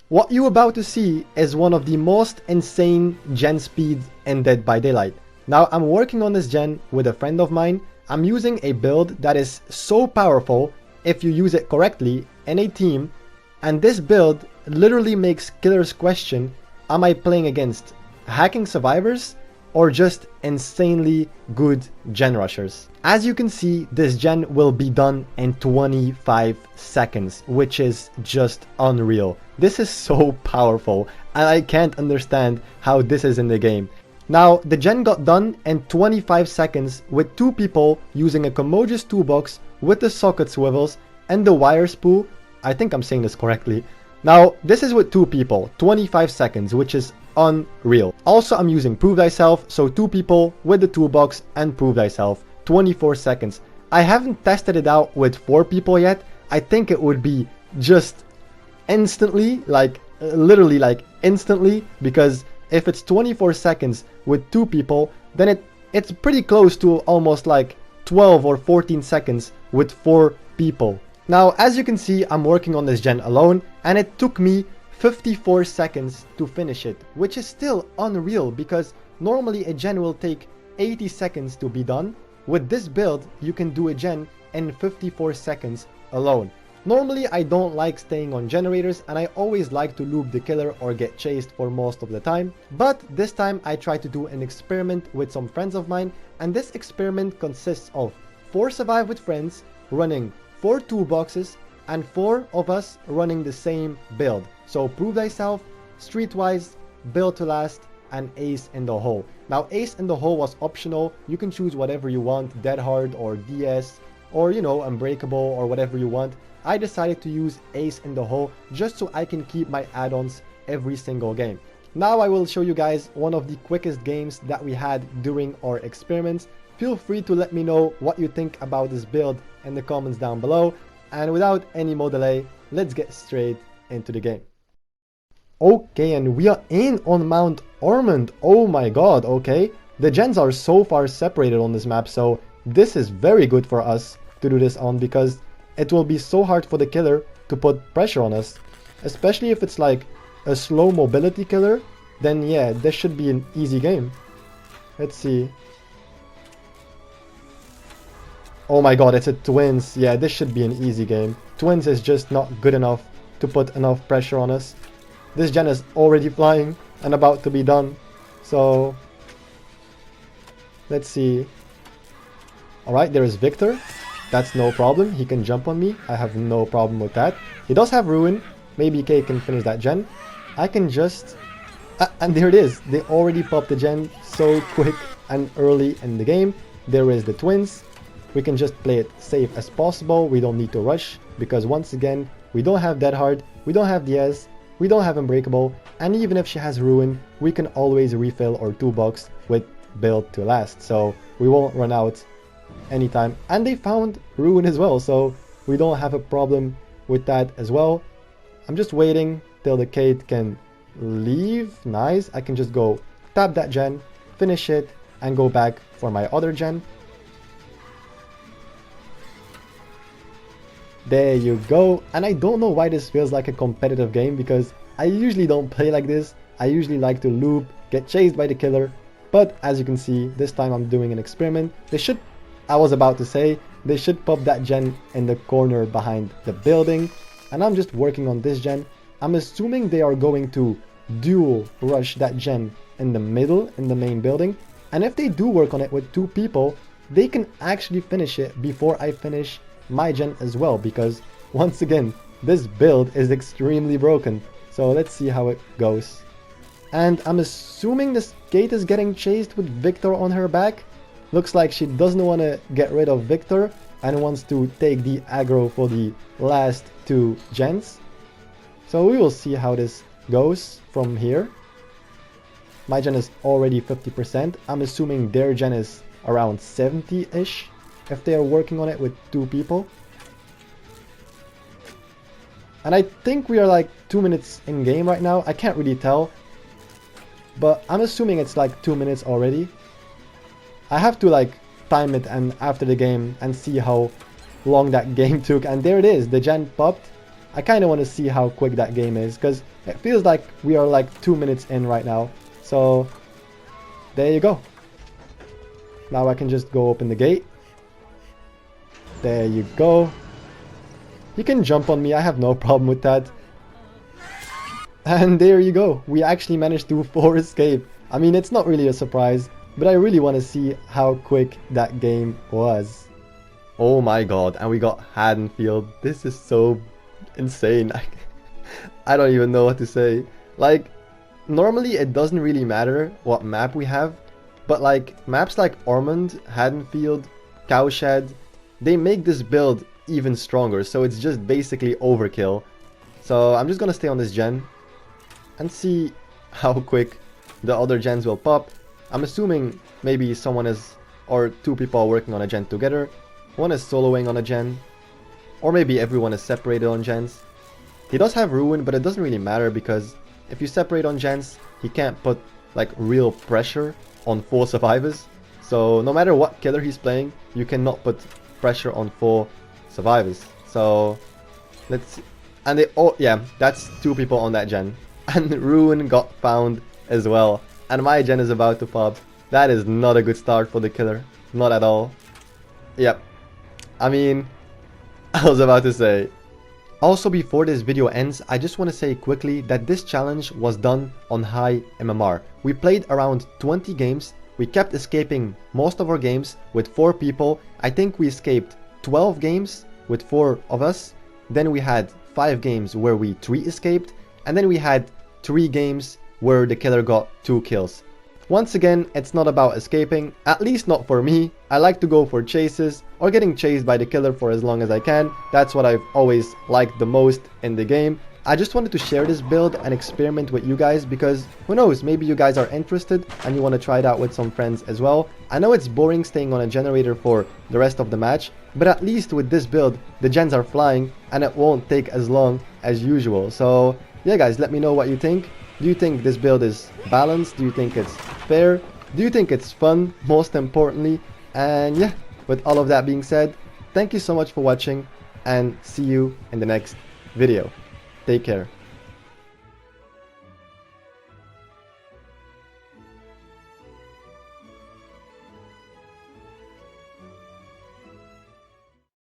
What you're about to see is one of the most insane gen speeds in Dead by Daylight. Now I'm working on this gen with a friend of mine. I'm using a build that is so powerful if you use it correctly in a team, and this build literally makes killers question, am I playing against hacking survivors or just insanely good gen rushers? As you can see, this gen will be done in 25 seconds, which is just unreal. This is so powerful, and I can't understand how this is in the game. Now, the gen got done in 25 seconds with 2 people using a Commodious toolbox with the socket swivels and the wire spool. I think I'm saying this correctly. Now, this is with 2 people, 25 seconds, which is unreal. Also, I'm using Prove Thyself, so 2 people with the toolbox and Prove Thyself, 24 seconds. I haven't tested it out with 4 people yet. I think it would be just instantly, like literally like instantly, because if it's 24 seconds with 2 people, then it's pretty close to almost like 12 or 14 seconds with 4 people. Now, as you can see, I'm working on this gen alone, and it took me 54 seconds to finish it, which is still unreal because normally a gen will take 80 seconds to be done. With this build, you can do a gen in 54 seconds alone. Normally, I don't like staying on generators, and I always like to loop the killer or get chased for most of the time. But this time, I tried to do an experiment with some friends of mine, and this experiment consists of 4 survive with friends running 4 toolboxes and 4 of us running the same build. So Prove Thyself, Streetwise, Build to Last, and Ace in the Hole. Now, Ace in the Hole was optional. You can choose whatever you want, Dead Hard or DS, or you know, Unbreakable or whatever you want. I decided to use Ace in the Hole just so I can keep my add-ons every single game. Now I will show you guys one of the quickest games that we had during our experiments. Feel free to let me know what you think about this build in the comments down below. And without any more delay, let's get straight into the game. Okay, and we are in on Mount Ormond. Oh my god, okay. The gens are so far separated on this map, so this is very good for us to do this on, because it will be so hard for the killer to put pressure on us. Especially if it's like a slow mobility killer, then yeah, this should be an easy game. Let's see. Oh my god, it's a Twins. Yeah, this should be an easy game. Twins is just not good enough to put enough pressure on us. This gen is already flying and about to be done. So, let's see. Alright, there is Victor. That's no problem. He can jump on me. I have no problem with that. He does have Ruin. Maybe K can finish that gen. I can just... and there it is. They already popped the gen so quick and early in the game. There is the Twins. We can just play it safe as possible. We don't need to rush, because once again, we don't have Dead Hard, we don't have DS, we don't have Unbreakable, and even if she has Ruin, we can always refill our toolbox with Build to Last, so we won't run out anytime. And they found Ruin as well, so we don't have a problem with that as well. I'm just waiting till the Kate can leave. Nice. I can just go tap that gen, finish it, and go back for my other gen. There you go. And I don't know why this feels like a competitive game, because I usually don't play like this. I usually like to loop, get chased by the killer. But as you can see, this time I'm doing an experiment. I was about to say, they should pop that gen in the corner behind the building. And I'm just working on this gen. I'm assuming they are going to dual rush that gen in the middle, in the main building. And if they do work on it with 2 people, they can actually finish it before I finish my gen as well, because once again, this build is extremely broken. So let's see how it goes. And I'm assuming this Kate is getting chased with Victor on her back. Looks like she doesn't want to get rid of Victor and wants to take the aggro for the last 2 gens. So we will see how this goes from here. My gen is already 50%. I'm assuming their gen is around 70-ish. If they are working on it with 2 people. And I think we are like 2 minutes in game right now. I can't really tell, but I'm assuming it's like 2 minutes already. I have to like time it and after the game and see how long that game took. And there it is, the gen popped. I kind of want to see how quick that game is, because it feels like we are like 2 minutes in right now. So there you go. Now I can just go open the gate. There you go. You can jump on me, I have no problem with that. And there you go. We actually managed to escape. I mean, it's not really a surprise, but I really want to see how quick that game was. Oh my god, and we got Haddonfield. This is so insane. I don't even know what to say. Like, normally it doesn't really matter what map we have, but like maps like Ormond, Haddonfield, Cowshed, they make this build even stronger, so it's just basically overkill. So I'm just gonna stay on this gen and see how quick the other gens will pop. I'm assuming maybe someone is, or two people are working on a gen together. One is soloing on a gen, or maybe everyone is separated on gens. He does have Ruin, but it doesn't really matter, because if you separate on gens, he can't put like real pressure on 4 survivors. So no matter what killer he's playing, you cannot put pressure on 4 survivors. So let's see. And they, oh yeah, that's 2 people on that gen. And Ruin got found as well. And my gen is about to pop. That is not a good start for the killer. Not at all. Yep. I mean, I was about to say. Also, before this video ends, I just want to say quickly that this challenge was done on high MMR. We played around 20 games. We kept escaping most of our games with 4 people. I think we escaped 12 games with 4 of us. Then we had 5 games where we 3 escaped. And then we had 3 games where the killer got 2 kills. Once again, it's not about escaping, at least not for me. I like to go for chases or getting chased by the killer for as long as I can. That's what I've always liked the most in the game. I just wanted to share this build and experiment with you guys, because who knows, maybe you guys are interested and you want to try it out with some friends as well. I know it's boring staying on a generator for the rest of the match, but at least with this build, the gens are flying and it won't take as long as usual. So yeah guys, let me know what you think. Do you think this build is balanced? Do you think it's fair? Do you think it's fun, most importantly? And yeah, with all of that being said, thank you so much for watching and see you in the next video. Take care.